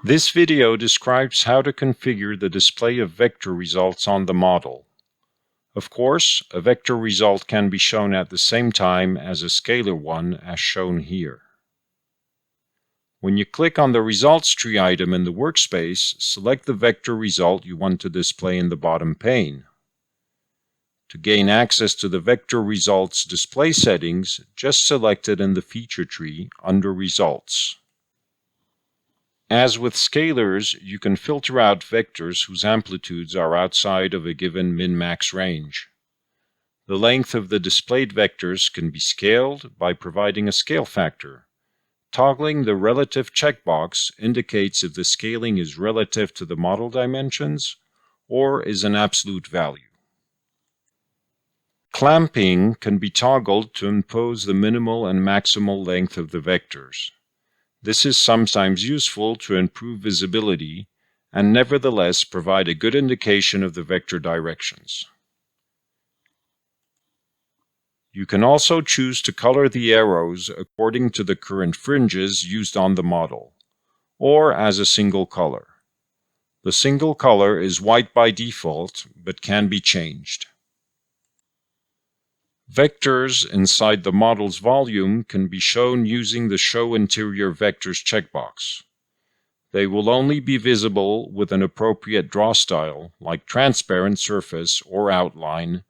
This video describes how to configure the display of vector results on the model. Of course, a vector result can be shown at the same time as a scalar one, as shown here. When you click on the results tree item in the workspace, select the vector result you want to display in the bottom pane. To gain access to the vector results display settings, just select it in the feature tree under Results. As with scalars, you can filter out vectors whose amplitudes are outside of a given min-max range. The length of the displayed vectors can be scaled by providing a scale factor. Toggling the relative checkbox indicates if the scaling is relative to the model dimensions or is an absolute value. Clamping can be toggled to impose the minimal and maximal length of the vectors. This is sometimes useful to improve visibility and nevertheless provide a good indication of the vector directions. You can also choose to color the arrows according to the current fringes used on the model, or as a single color. The single color is white by default, but can be changed. Vectors inside the model's volume can be shown using the Show Interior Vectors checkbox. They will only be visible with an appropriate draw style, like transparent surface or outline,